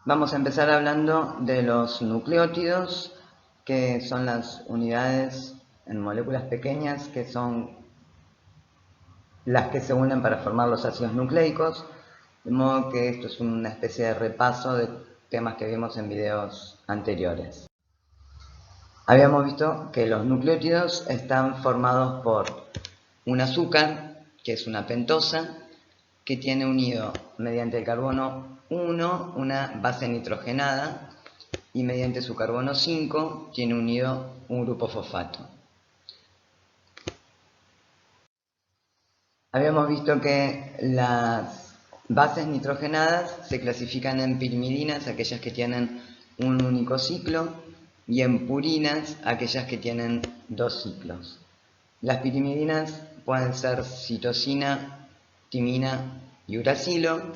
Vamos a empezar hablando de los nucleótidos, que son las unidades en moléculas pequeñas que son las que se unen para formar los ácidos nucleicos, de modo que esto es una especie de repaso de temas que vimos en videos anteriores. Habíamos visto que los nucleótidos están formados por un azúcar, que es una pentosa, que tiene unido mediante el carbono 1 una base nitrogenada y mediante su carbono 5 tiene unido un grupo fosfato. Habíamos visto que las bases nitrogenadas se clasifican en pirimidinas, aquellas que tienen un único ciclo, y en purinas, aquellas que tienen dos ciclos. Las pirimidinas pueden ser citosina, timina y uracilo.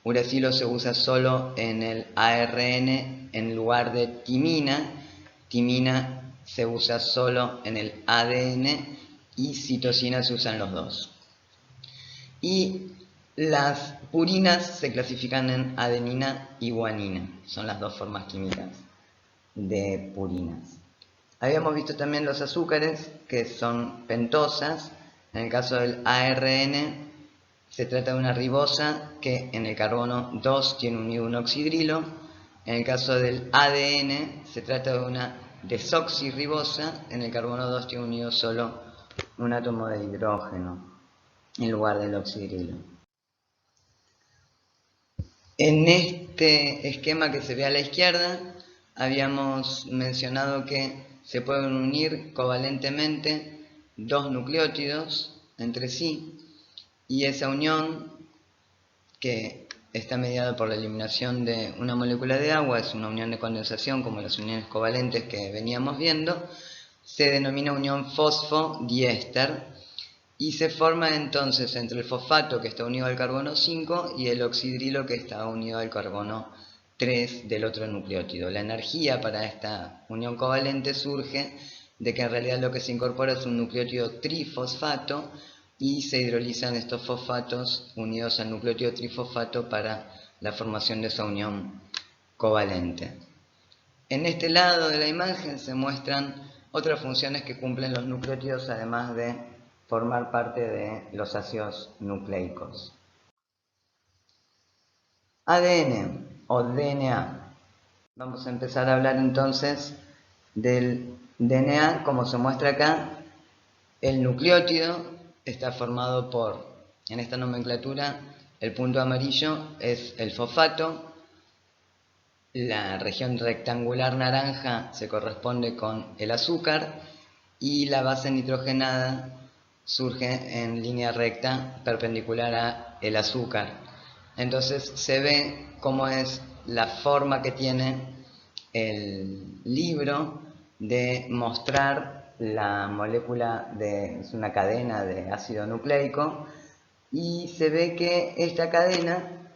Uracilo se usa solo en el ARN en lugar de timina. Timina se usa solo en el ADN y citosina se usan los dos. Y las purinas se clasifican en adenina y guanina. Son las dos formas químicas de purinas. Habíamos visto también los azúcares, que son pentosas. En el caso del ARN se trata de una ribosa que en el carbono 2 tiene unido un oxidrilo. En el caso del ADN se trata de una desoxirribosa, en el carbono 2 tiene unido solo un átomo de hidrógeno en lugar del oxidrilo. En este esquema que se ve a la izquierda, habíamos mencionado que se pueden unir covalentemente dos nucleótidos entre sí, y esa unión, que está mediada por la eliminación de una molécula de agua, es una unión de condensación como las uniones covalentes que veníamos viendo, se denomina unión fosfodiéster, y se forma entonces entre el fosfato que está unido al carbono 5 y el oxidrilo que está unido al carbono 3 del otro nucleótido. La energía para esta unión covalente surge de que en realidad lo que se incorpora es un nucleótido trifosfato y se hidrolizan estos fosfatos unidos al nucleótido trifosfato para la formación de esa unión covalente. En este lado de la imagen se muestran otras funciones que cumplen los nucleótidos, además de formar parte de los ácidos nucleicos. ADN o DNA. Vamos a empezar a hablar entonces del DNA. Como se muestra acá, el nucleótido está formado por, en esta nomenclatura, el punto amarillo es el fosfato, la región rectangular naranja se corresponde con el azúcar y la base nitrogenada surge en línea recta perpendicular a el azúcar. Entonces se ve cómo es la forma que tiene el libro de mostrar la molécula es una cadena de ácido nucleico, y se ve que esta cadena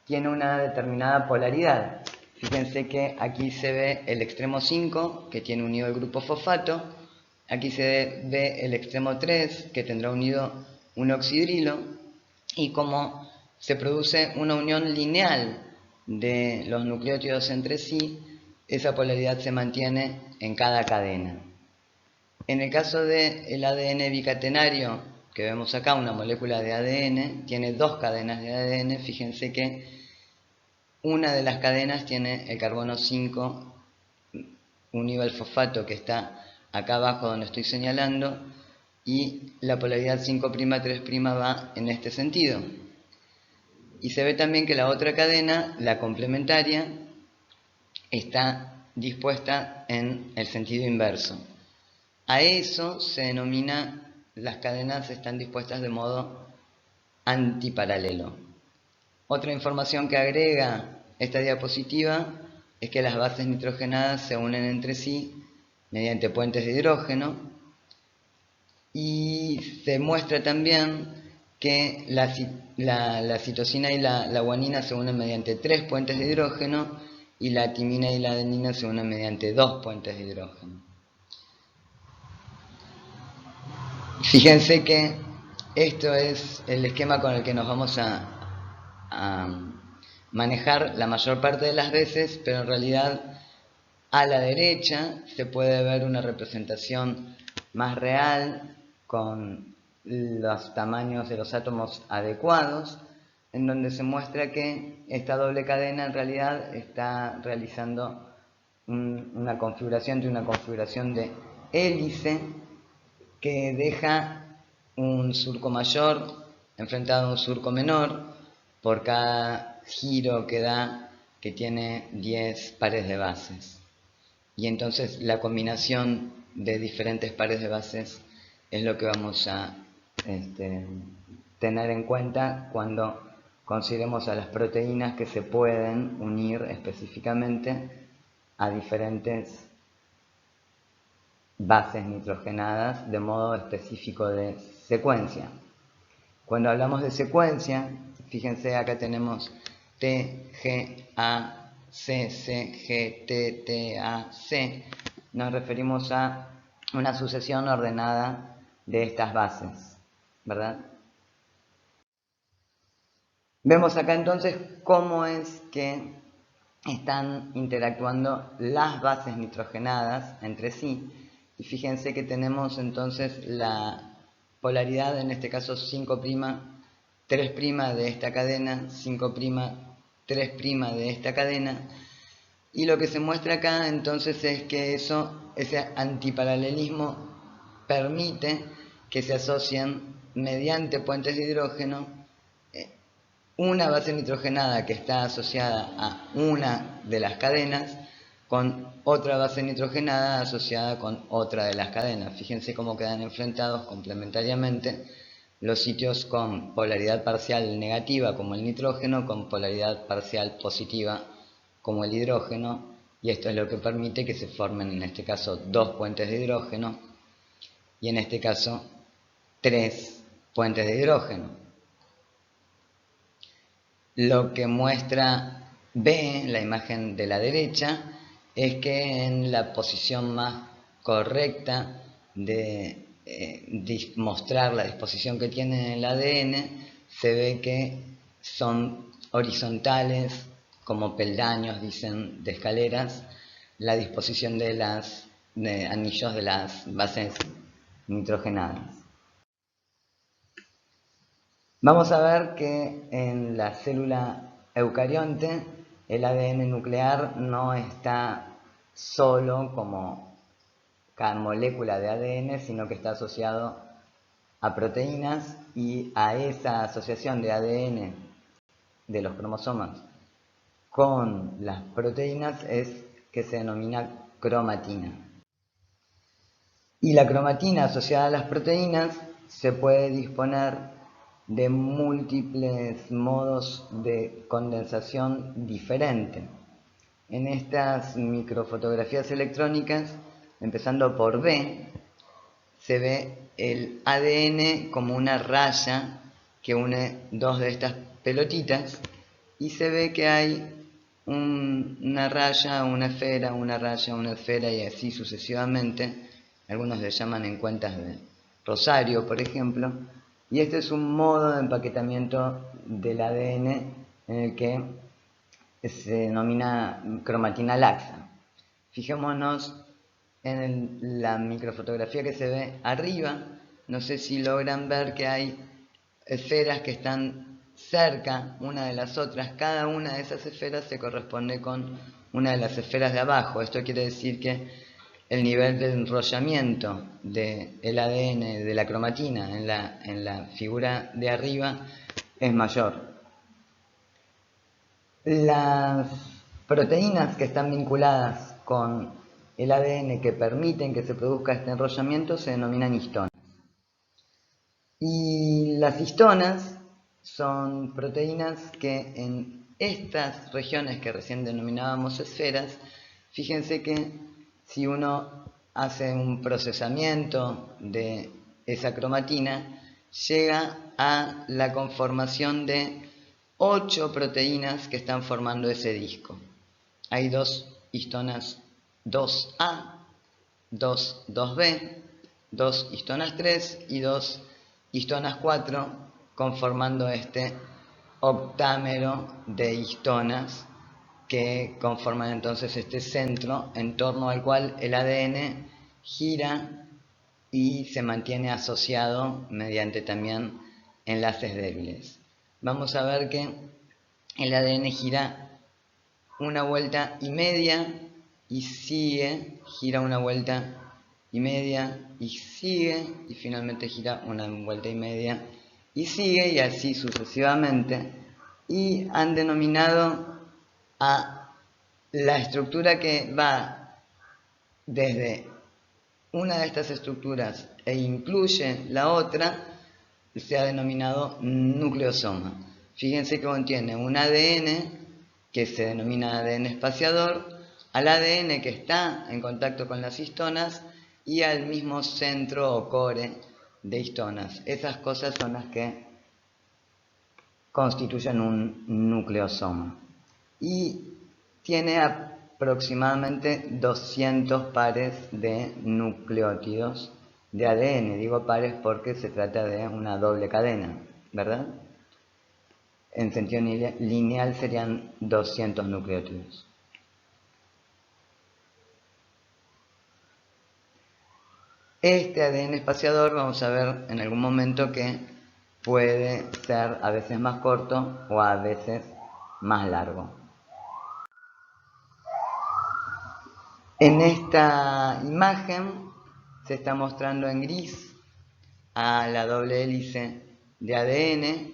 tiene una determinada polaridad. Fíjense que aquí se ve el extremo 5, que tiene unido el grupo fosfato. Aquí se ve el extremo 3, que tendrá unido un oxidrilo. Y como se produce una unión lineal de los nucleótidos entre sí, esa polaridad se mantiene en cada cadena. En el caso del ADN bicatenario, que vemos acá, una molécula de ADN, tiene dos cadenas de ADN. Fíjense que una de las cadenas tiene el carbono 5 unido al fosfato, que está acá abajo donde estoy señalando, y la polaridad 5'3' va en este sentido. Y se ve también que la otra cadena, la complementaria, está dispuesta en el sentido inverso. A eso se denomina, las cadenas están dispuestas de modo antiparalelo. Otra información que agrega esta diapositiva es que las bases nitrogenadas se unen entre sí mediante puentes de hidrógeno, y se muestra también que la citosina y la guanina se unen mediante 3 puentes de hidrógeno, y la timina y la adenina se unen mediante 2 puentes de hidrógeno. Fíjense que esto es el esquema con el que nos vamos a manejar la mayor parte de las veces, pero en realidad a la derecha se puede ver una representación más real con los tamaños de los átomos adecuados, en donde se muestra que esta doble cadena en realidad está realizando una configuración de hélice que deja un surco mayor enfrentado a un surco menor por cada giro que da, que tiene 10 pares de bases. Y entonces la combinación de diferentes pares de bases es lo que vamos a tener en cuenta cuando consideremos a las proteínas que se pueden unir específicamente a diferentes bases nitrogenadas de modo específico de secuencia. Cuando hablamos de secuencia, fíjense, acá tenemos T, G, A, C, C, G, T, T, A, C. Nos referimos a una sucesión ordenada de estas bases, ¿verdad? Vemos acá entonces cómo es que están interactuando las bases nitrogenadas entre sí. Y fíjense que tenemos entonces la polaridad, en este caso 5', 3' de esta cadena, 5', 3' de esta cadena. Y lo que se muestra acá entonces es que ese antiparalelismo permite que se asocien mediante puentes de hidrógeno una base nitrogenada que está asociada a una de las cadenas con otra base nitrogenada asociada con otra de las cadenas. Fíjense cómo quedan enfrentados complementariamente los sitios con polaridad parcial negativa como el nitrógeno, con polaridad parcial positiva como el hidrógeno, y esto es lo que permite que se formen en este caso 2 puentes de hidrógeno y en este caso 3 puentes de hidrógeno. Lo que muestra B, la imagen de la derecha, es que en la posición más correcta de mostrar la disposición que tiene el ADN, se ve que son horizontales, como peldaños, dicen, de escaleras, la disposición de los anillos de las bases nitrogenadas. Vamos a ver que en la célula eucarionte el ADN nuclear no está solo como cada molécula de ADN, sino que está asociado a proteínas, y a esa asociación de ADN de los cromosomas con las proteínas es que se denomina cromatina. Y la cromatina asociada a las proteínas se puede disponer de múltiples modos de condensación diferente. En estas microfotografías electrónicas, empezando por B, se ve el ADN como una raya que une dos de estas pelotitas, y se ve que hay una raya, una esfera, una raya, una esfera, y así sucesivamente. Algunos le llaman en cuentas de rosario, por ejemplo, y este es un modo de empaquetamiento del ADN en el que se denomina cromatina laxa. Fijémonos en la microfotografía que se ve arriba. No sé si logran ver que hay esferas que están cerca una de las otras. Cada una de esas esferas se corresponde con una de las esferas de abajo. Esto quiere decir que el nivel de enrollamiento del ADN de la cromatina en la figura de arriba es mayor. Las proteínas que están vinculadas con el ADN que permiten que se produzca este enrollamiento se denominan histonas. Y las histonas son proteínas que en estas regiones que recién denominábamos esferas, fíjense que si uno hace un procesamiento de esa cromatina, llega a la conformación de 8 proteínas que están formando ese disco. Hay 2 histonas 2A, 2B, 2 histonas 3 y 2 histonas 4 conformando este octámero de histonas que conforman entonces este centro en torno al cual el ADN gira y se mantiene asociado mediante también enlaces débiles. Vamos a ver que el ADN gira una vuelta y media y sigue, gira una vuelta y media y sigue, y finalmente gira una vuelta y media y sigue, y así sucesivamente, y han denominado a la estructura que va desde una de estas estructuras e incluye la otra, se ha denominado nucleosoma. Fíjense que contiene un ADN que se denomina ADN espaciador, al ADN que está en contacto con las histonas y al mismo centro o core de histonas. Esas cosas son las que constituyen un nucleosoma. Y tiene aproximadamente 200 pares de nucleótidos de ADN. Digo pares porque se trata de una doble cadena, ¿verdad? En sentido lineal serían 200 nucleótidos. Este ADN espaciador vamos a ver en algún momento que puede ser a veces más corto o a veces más largo. En esta imagen se está mostrando en gris a la doble hélice de ADN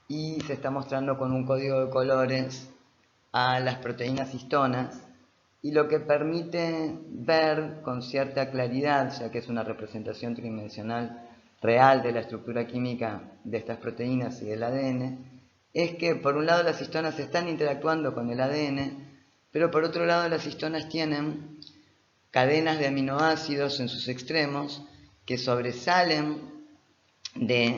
y se está mostrando con un código de colores a las proteínas histonas, y lo que permite ver con cierta claridad, ya que es una representación tridimensional real de la estructura química de estas proteínas y del ADN, es que por un lado las histonas están interactuando con el ADN, pero por otro lado las histonas tienen cadenas de aminoácidos en sus extremos que sobresalen de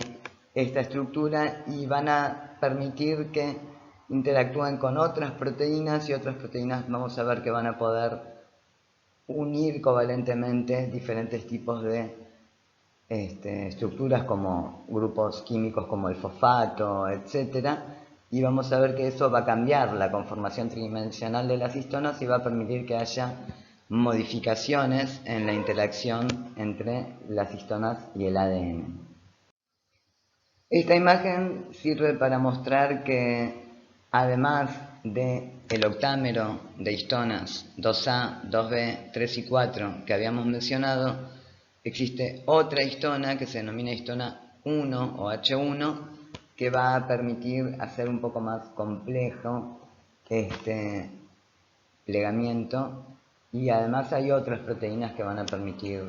esta estructura y van a permitir que interactúen con otras proteínas, y otras proteínas vamos a ver que van a poder unir covalentemente diferentes tipos de estructuras como grupos químicos como el fosfato, etc. Y vamos a ver que eso va a cambiar la conformación tridimensional de las histonas y va a permitir que haya modificaciones en la interacción entre las histonas y el ADN. Esta imagen sirve para mostrar que además del octámero de histonas 2A, 2B, 3 y 4 que habíamos mencionado, existe otra histona que se denomina histona 1 o H1, que va a permitir hacer un poco más complejo este plegamiento, y además hay otras proteínas que van a permitir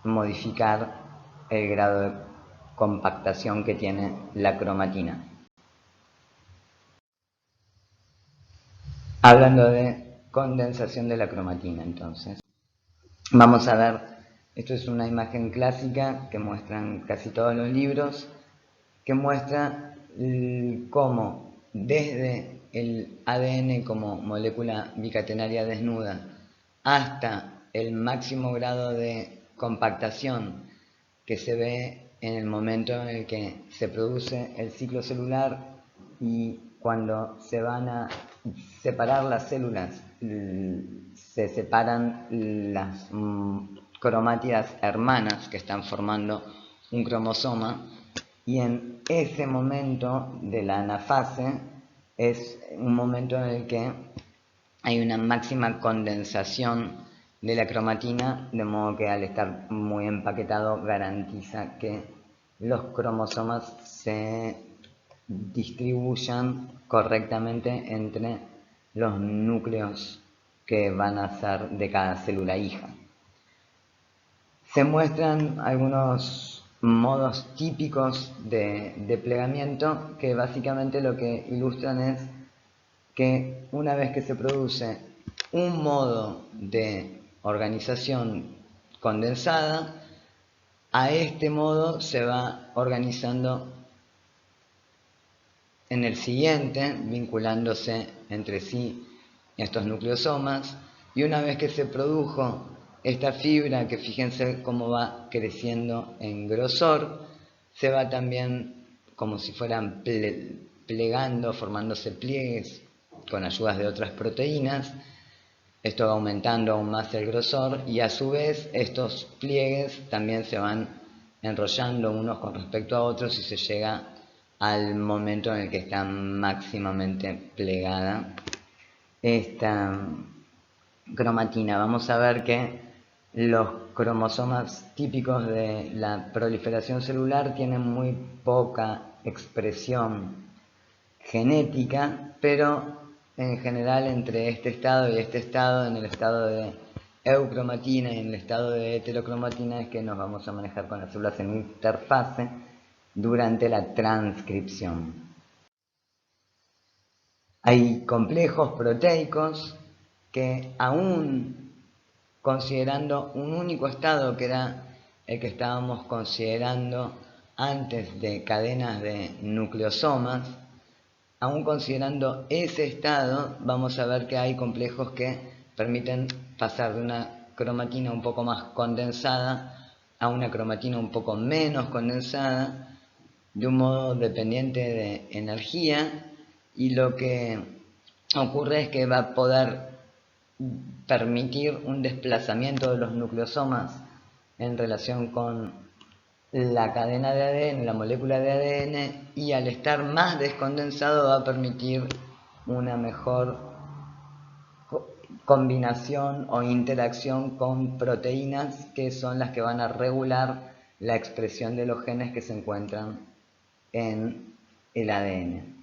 modificar el grado de compactación que tiene la cromatina. Hablando de condensación de la cromatina, entonces, vamos a ver, esto es una imagen clásica que muestran casi todos los libros, que muestra cómo desde el ADN como molécula bicatenaria desnuda hasta el máximo grado de compactación que se ve en el momento en el que se produce el ciclo celular, y cuando se van a separar las células, se separan las cromátidas hermanas que están formando un cromosoma, y en ese momento de la anafase es un momento en el que hay una máxima condensación de la cromatina, de modo que al estar muy empaquetado garantiza que los cromosomas se distribuyan correctamente entre los núcleos que van a ser de cada célula hija. Se muestran algunos modos típicos de plegamiento que básicamente lo que ilustran es que una vez que se produce un modo de organización condensada, a este modo se va organizando en el siguiente, vinculándose entre sí estos nucleosomas, y una vez que se produjo esta fibra, que fíjense cómo va creciendo en grosor, se va también, como si fueran plegando, formándose pliegues con ayudas de otras proteínas. Esto va aumentando aún más el grosor y a su vez estos pliegues también se van enrollando unos con respecto a otros y se llega al momento en el que está máximamente plegada esta cromatina. Vamos a ver que los cromosomas típicos de la proliferación celular tienen muy poca expresión genética, pero en general entre este estado y este estado, en el estado de eucromatina y en el estado de heterocromatina, es que nos vamos a manejar con las células en interfase durante la transcripción. Hay complejos proteicos que, aún considerando un único estado, que era el que estábamos considerando antes de cadenas de nucleosomas, aún considerando ese estado, vamos a ver que hay complejos que permiten pasar de una cromatina un poco más condensada a una cromatina un poco menos condensada, de un modo dependiente de energía, y lo que ocurre es que va a poder permitir un desplazamiento de los nucleosomas en relación con la cadena de ADN, la molécula de ADN, y al estar más descondensado va a permitir una mejor combinación o interacción con proteínas que son las que van a regular la expresión de los genes que se encuentran en el ADN.